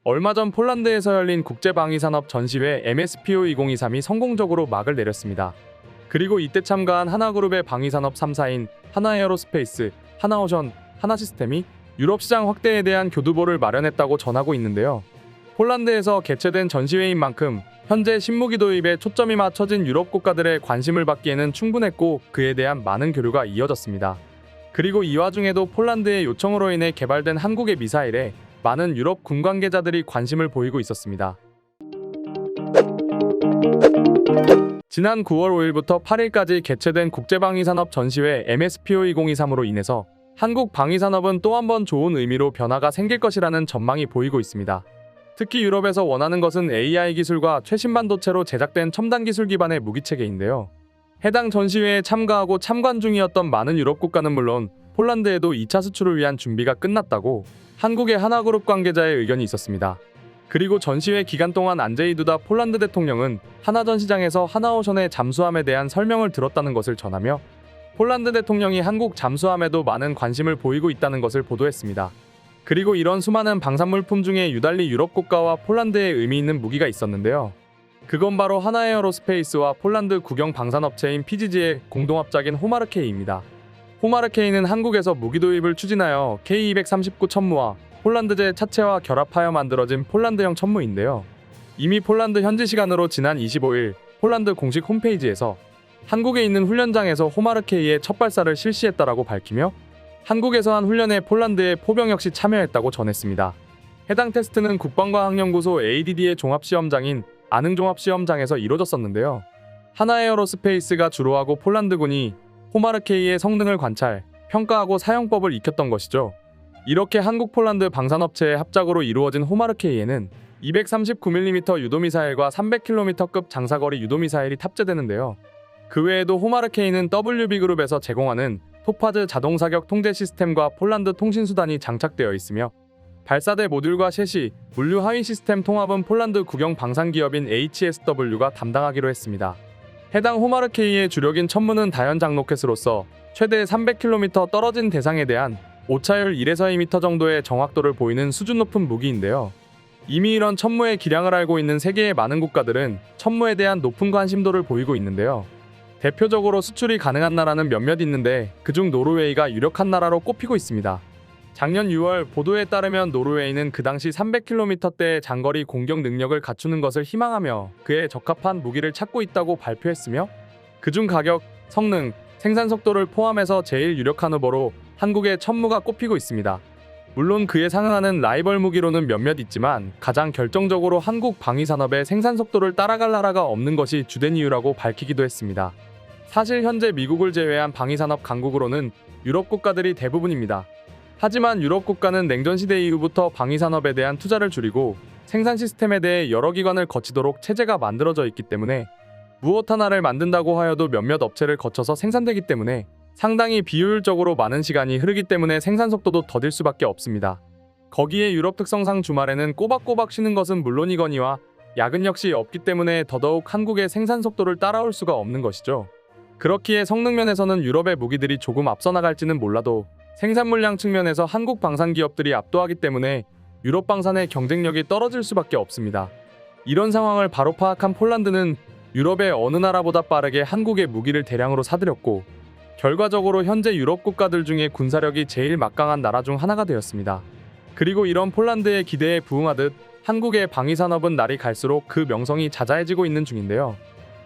얼마 전 폴란드에서 열린 국제방위산업 전시회 MSPO 2023이 성공적으로 막을 내렸습니다. 그리고 이때 참가한 하나그룹의 방위산업 3사인 하나에어로스페이스, 하나오션, 하나시스템이 유럽 시장 확대에 대한 교두보를 마련했다고 전하고 있는데요. 폴란드에서 개최된 전시회인 만큼 현재 신무기 도입에 초점이 맞춰진 유럽 국가들의 관심을 받기에는 충분했고 그에 대한 많은 교류가 이어졌습니다. 그리고 이 와중에도 폴란드의 요청으로 인해 개발된 한국의 미사일에 많은 유럽 군 관계자들이 관심을 보이고 있었습니다. 지난 9월 5일부터 8일까지 개최된 국제방위산업 전시회 MSPO 2023으로 인해서 한국 방위산업은 또 한 번 좋은 의미로 변화가 생길 것이라는 전망이 보이고 있습니다. 특히 유럽에서 원하는 것은 AI 기술과 최신 반도체로 제작된 첨단 기술 기반의 무기체계인데요. 해당 전시회에 참가하고 참관 중이었던 많은 유럽 국가는 물론 폴란드에도 2차 수출을 위한 준비가 끝났다고 한국의 하나그룹 관계자의 의견이 있었습니다. 그리고 전시회 기간 동안 안제이 두다 폴란드 대통령은 하나전시장에서 하나오션의 잠수함에 대한 설명을 들었다는 것을 전하며 폴란드 대통령이 한국 잠수함에도 많은 관심을 보이고 있다는 것을 보도했습니다. 그리고 이런 수많은 방산물품 중에 유달리 유럽 국가와 폴란드에 의미 있는 무기가 있었는데요. 그건 바로 하나에어로스페이스와 폴란드 국영 방산업체인 PGG의 공동합작인 호마르케이입니다. 호마르케이는 한국에서 무기 도입을 추진하여 K239 천무와 폴란드제 차체와 결합하여 만들어진 폴란드형 천무인데요. 이미 폴란드 현지 시간으로 지난 25일 폴란드 공식 홈페이지에서 한국에 있는 훈련장에서 호마르케이의 첫 발사를 실시했다라고 밝히며 한국에서 한 훈련에 폴란드의 포병 역시 참여했다고 전했습니다. 해당 테스트는 국방과학연구소 ADD의 종합시험장인 안흥종합시험장에서 이루어졌었는데요. 하나에어로스페이스가 주로 하고 폴란드군이 호마르케이의 성능을 관찰, 평가하고 사용법을 익혔던 것이죠. 이렇게 한국 폴란드 방산업체의 합작으로 이루어진 호마르케이에는 239mm 유도미사일과 300km급 장사거리 유도미사일이 탑재되는데요. 그 외에도 호마르케이는 WB그룹에서 제공하는 토파즈 자동사격 통제 시스템과 폴란드 통신수단이 장착되어 있으며 발사대 모듈과 셰시, 물류 하위 시스템 통합은 폴란드 국영 방산기업인 HSW가 담당하기로 했습니다. 해당 호마르케이의 주력인 천무는 다연장 로켓으로서 최대 300km 떨어진 대상에 대한 오차율 1에서 2m 정도의 정확도를 보이는 수준 높은 무기인데요. 이미 이런 천무의 기량을 알고 있는 세계의 많은 국가들은 천무에 대한 높은 관심도를 보이고 있는데요. 대표적으로 수출이 가능한 나라는 몇몇 있는데 그중 노르웨이가 유력한 나라로 꼽히고 있습니다. 작년 6월 보도에 따르면 노르웨이는 그 당시 300km대의 장거리 공격 능력을 갖추는 것을 희망하며 그에 적합한 무기를 찾고 있다고 발표했으며 그중 가격, 성능, 생산 속도를 포함해서 제일 유력한 후보로 한국의 천무가 꼽히고 있습니다. 물론 그에 상응하는 라이벌 무기로는 몇몇 있지만 가장 결정적으로 한국 방위산업의 생산 속도를 따라갈 나라가 없는 것이 주된 이유라고 밝히기도 했습니다. 사실 현재 미국을 제외한 방위산업 강국으로는 유럽 국가들이 대부분입니다. 하지만 유럽 국가는 냉전 시대 이후부터 방위산업에 대한 투자를 줄이고 생산 시스템에 대해 여러 기관을 거치도록 체제가 만들어져 있기 때문에 무엇 하나를 만든다고 하여도 몇몇 업체를 거쳐서 생산되기 때문에 상당히 비효율적으로 많은 시간이 흐르기 때문에 생산 속도도 더딜 수밖에 없습니다. 거기에 유럽 특성상 주말에는 꼬박꼬박 쉬는 것은 물론이거니와 야근 역시 없기 때문에 더더욱 한국의 생산 속도를 따라올 수가 없는 것이죠. 그렇기에 성능 면에서는 유럽의 무기들이 조금 앞서 나갈지는 몰라도 생산 물량 측면에서 한국 방산 기업들이 압도하기 때문에 유럽 방산의 경쟁력이 떨어질 수밖에 없습니다. 이런 상황을 바로 파악한 폴란드는 유럽의 어느 나라보다 빠르게 한국의 무기를 대량으로 사들였고 결과적으로 현재 유럽 국가들 중에 군사력이 제일 막강한 나라 중 하나가 되었습니다. 그리고 이런 폴란드의 기대에 부응하듯 한국의 방위산업은 날이 갈수록 그 명성이 자자해지고 있는 중인데요.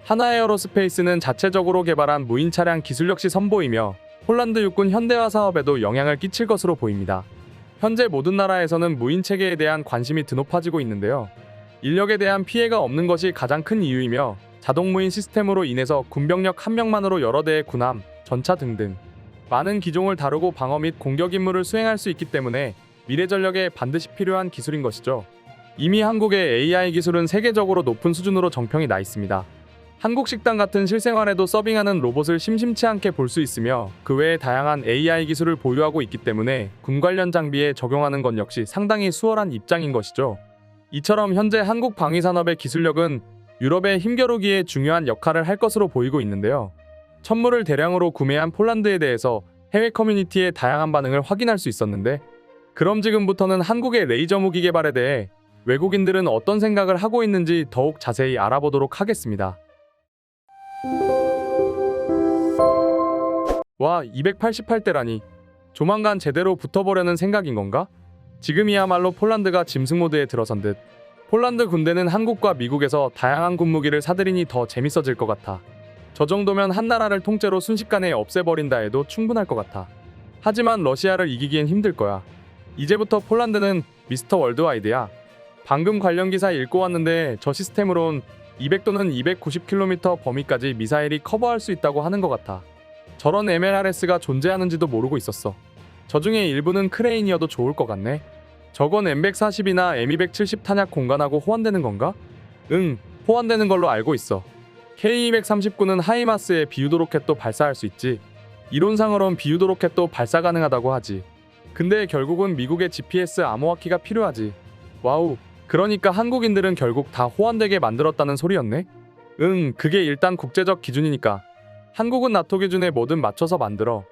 하나에어로스페이스는 자체적으로 개발한 무인 차량 기술 역시 선보이며 폴란드 육군 현대화 사업에도 영향을 끼칠 것으로 보입니다. 현재 모든 나라에서는 무인 체계에 대한 관심이 드높아지고 있는데요. 인력에 대한 피해가 없는 것이 가장 큰 이유이며 자동 무인 시스템으로 인해서 군병력 한 명만으로 여러 대의 군함, 전차 등등 많은 기종을 다루고 방어 및 공격 임무를 수행할 수 있기 때문에 미래 전력에 반드시 필요한 기술인 것이죠. 이미 한국의 AI 기술은 세계적으로 높은 수준으로 정평이 나 있습니다. 한국 식당 같은 실생활에도 서빙하는 로봇을 심심치 않게 볼 수 있으며 그 외에 다양한 AI 기술을 보유하고 있기 때문에 군 관련 장비에 적용하는 건 역시 상당히 수월한 입장인 것이죠. 이처럼 현재 한국 방위산업의 기술력은 유럽의 힘겨루기에 중요한 역할을 할 것으로 보이고 있는데요. 천무를 대량으로 구매한 폴란드에 대해서 해외 커뮤니티의 다양한 반응을 확인할 수 있었는데 그럼 지금부터는 한국의 레이저 무기 개발에 대해 외국인들은 어떤 생각을 하고 있는지 더욱 자세히 알아보도록 하겠습니다. 와, 288대라니. 조만간 제대로 붙어보려는 생각인 건가? 지금이야말로 폴란드가 짐승 모드에 들어선 듯. 폴란드 군대는 한국과 미국에서 다양한 군무기를 사들이니 더 재밌어질 것 같아. 저 정도면 한 나라를 통째로 순식간에 없애버린다 해도 충분할 것 같아. 하지만 러시아를 이기기엔 힘들 거야. 이제부터 폴란드는 미스터 월드와이드야. 방금 관련 기사 읽고 왔는데 저 시스템으론 200 또는 290km 범위까지 미사일이 커버할 수 있다고 하는 것 같아. 저런 MLRS가 존재하는지도 모르고 있었어. 저 중에 일부는 크레인이어도 좋을 것 같네. 저건 M140이나 M270 탄약 공간하고 호환되는 건가? 응, 호환되는 걸로 알고 있어. K239는 하이마스의 비유도 로켓도 발사할 수 있지. 이론상으론 비유도 로켓도 발사 가능하다고 하지. 근데 결국은 미국의 GPS 암호화키가 필요하지. 와우, 그러니까 한국인들은 결국 다 호환되게 만들었다는 소리였네? 응, 그게 일단 국제적 기준이니까. 한국은 나토 기준에 뭐든 맞춰서 만들어.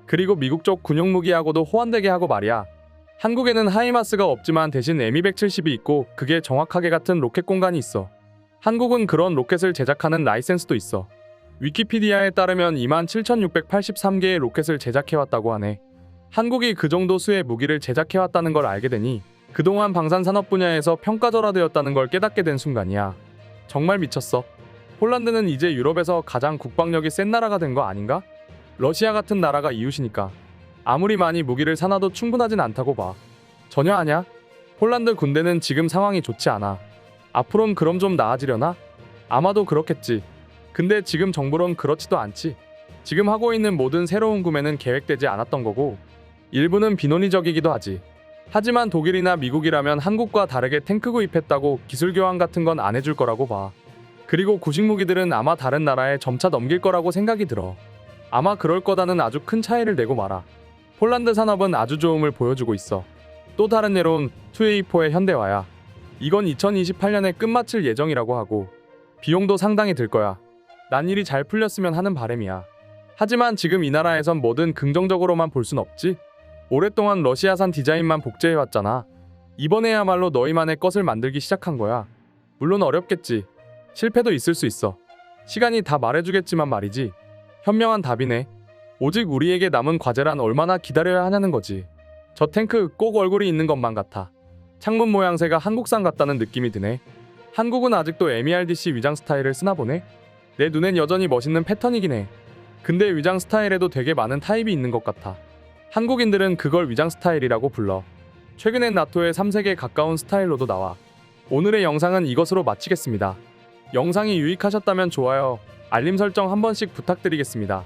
그리고 미국 쪽 군용 무기하고도 호환되게 하고 말이야. 한국에는 하이마스가 없지만 대신 M270이 있고 그게 정확하게 같은 로켓 공간이 있어. 한국은 그런 로켓을 제작하는 라이센스도 있어. 위키피디아에 따르면 27,683개의 로켓을 제작해왔다고 하네. 한국이 그 정도 수의 무기를 제작해왔다는 걸 알게 되니 그동안 방산산업 분야에서 평가절하되었다는 걸 깨닫게 된 순간이야. 정말 미쳤어. 폴란드는 이제 유럽에서 가장 국방력이 센 나라가 된 거 아닌가? 러시아 같은 나라가 이웃이니까. 아무리 많이 무기를 사놔도 충분하진 않다고 봐. 전혀 아냐? 폴란드 군대는 지금 상황이 좋지 않아. 앞으론 그럼 좀 나아지려나? 아마도 그렇겠지. 근데 지금 정부론 그렇지도 않지. 지금 하고 있는 모든 새로운 구매는 계획되지 않았던 거고 일부는 비논리적이기도 하지. 하지만 독일이나 미국이라면 한국과 다르게 탱크 구입했다고 기술 교환 같은 건 안 해줄 거라고 봐. 그리고 구식 무기들은 아마 다른 나라에 점차 넘길 거라고 생각이 들어. 아마 그럴 거다는 아주 큰 차이를 내고 말아. 폴란드 산업은 아주 좋음을 보여주고 있어. 또 다른 예론 2A4의 현대화야. 이건 2028년에 끝마칠 예정이라고 하고 비용도 상당히 들 거야. 난 일이 잘 풀렸으면 하는 바람이야. 하지만 지금 이 나라에선 뭐든 긍정적으로만 볼 순 없지. 오랫동안 러시아산 디자인만 복제해왔잖아. 이번에야말로 너희만의 것을 만들기 시작한 거야. 물론 어렵겠지. 실패도 있을 수 있어. 시간이 다 말해주겠지만 말이지. 현명한 답이네. 오직 우리에게 남은 과제란 얼마나 기다려야 하냐는 거지. 저 탱크 꼭 얼굴이 있는 것만 같아. 창문 모양새가 한국산 같다는 느낌이 드네. 한국은 아직도 MERDC 위장 스타일을 쓰나 보네. 내 눈엔 여전히 멋있는 패턴이긴 해. 근데 위장 스타일에도 되게 많은 타입이 있는 것 같아. 한국인들은 그걸 위장 스타일이라고 불러. 최근엔 나토의 3색에 가까운 스타일로도 나와. 오늘의 영상은 이것으로 마치겠습니다. 영상이 유익하셨다면 좋아요, 알림 설정 한 번씩 부탁드리겠습니다.